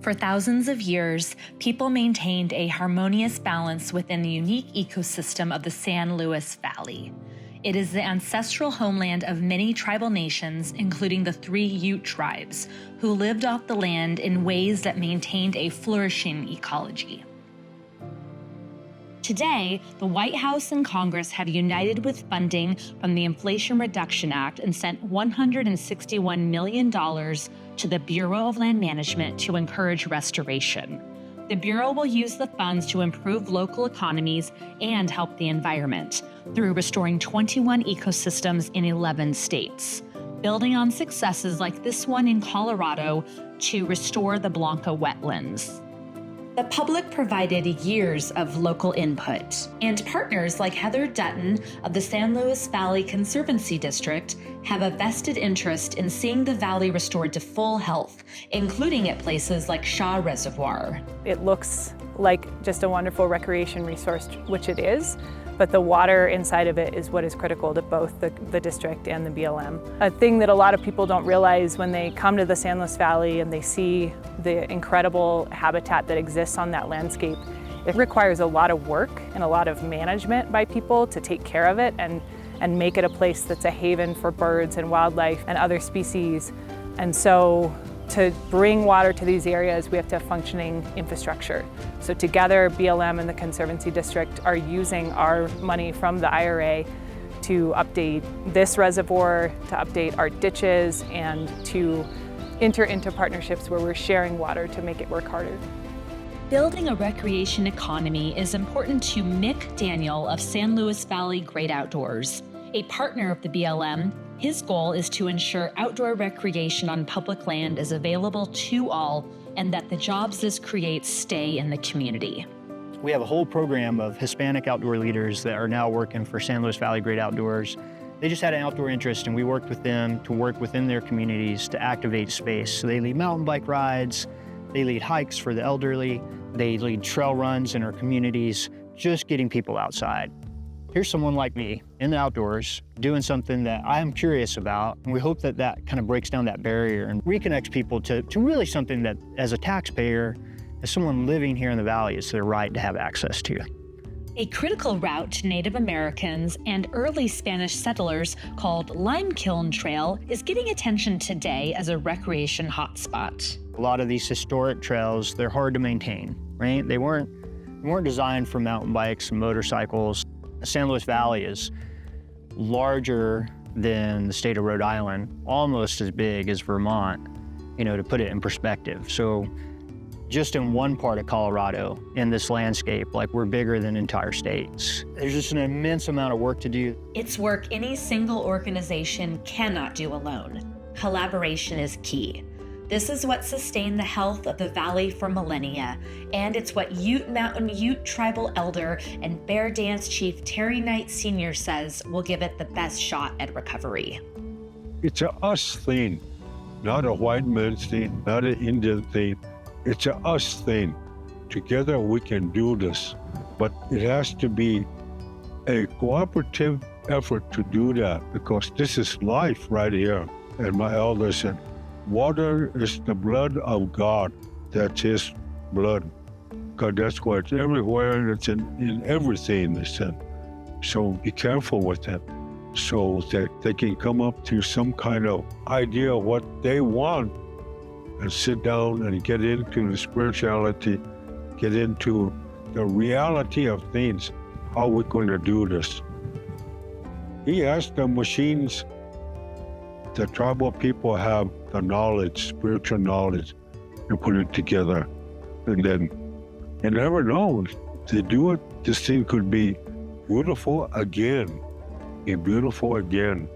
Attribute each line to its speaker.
Speaker 1: For thousands of years, people maintained a harmonious balance within the unique ecosystem of the San Luis Valley. It is the ancestral homeland of many tribal nations, including the 3 Ute tribes, who lived off the land in ways that maintained a flourishing ecology. Today, the White House and Congress have united with funding from the Inflation Reduction Act and sent $161 million to the Bureau of Land Management to encourage restoration. The Bureau will use the funds to improve local economies and help the environment through restoring 21 ecosystems in 11 states, building on successes like this one in Colorado to restore the Blanca wetlands. The public provided years of local input, and partners like Heather Dutton of the San Luis Valley Conservancy District have a vested interest in seeing the valley restored to full health, including at places like Shaw Reservoir.
Speaker 2: It looks like just a wonderful recreation resource, which it is, but the water inside of it is what is critical to both the district and the BLM. A thing that a lot of people don't realize when they come to the San Luis Valley and they see the incredible habitat that exists on that landscape, it requires a lot of work and a lot of management by people to take care of it and make it a place that's a haven for birds and wildlife and other species. And so to bring water to these areas, we have to have functioning infrastructure. So together, BLM and the Conservancy District are using our money from the IRA to update this reservoir, to update our ditches, and to enter into partnerships where we're sharing water to make it work harder.
Speaker 1: Building a recreation economy is important to Mick Daniel of San Luis Valley Great Outdoors. A partner of the BLM, his goal is to ensure outdoor recreation on public land is available to all and that the jobs this creates stay in the community.
Speaker 3: We have a whole program of Hispanic outdoor leaders that are now working for San Luis Valley Great Outdoors. They just had an outdoor interest and we worked with them to work within their communities to activate space. So they lead mountain bike rides, they lead hikes for the elderly, they lead trail runs in our communities, just getting people outside. Here's someone like me in the outdoors doing something that I'm curious about. And we hope that that kind of breaks down that barrier and reconnects people to really something that as a taxpayer, as someone living here in the valley, it's their right to have access to.
Speaker 1: A critical route to Native Americans and early Spanish settlers called Lime Kiln Trail is getting attention today as a recreation hotspot.
Speaker 3: A lot of these historic trails, they're hard to maintain, right? They weren't designed for mountain bikes and motorcycles. The San Luis Valley is larger than the state of Rhode Island, almost as big as Vermont, to put it in perspective. So just in one part of Colorado, in this landscape, like we're bigger than entire states. There's just an immense amount of work to do.
Speaker 1: It's work any single organization cannot do alone. Collaboration is key. This is what sustained the health of the valley for millennia, and it's what Ute Mountain Ute tribal elder and Bear Dance chief Terry Knight Sr. says will give it the best shot at recovery.
Speaker 4: It's a us thing, not a white man's thing, not an Indian thing. It's a us thing. Together we can do this, but it has to be a cooperative effort to do that because this is life right here. And my elder said, water is the blood of God. That's His blood. God, that's why it's everywhere and it's in everything, they said. So be careful with that so that they can come up to some kind of idea of what they want and sit down and get into the spirituality, get into the reality of things. How are we going to do this? He asked the machines. The tribal people have the knowledge, spiritual knowledge, and put it together. And then, you never know, if they do it, this thing could be beautiful again, and beautiful again.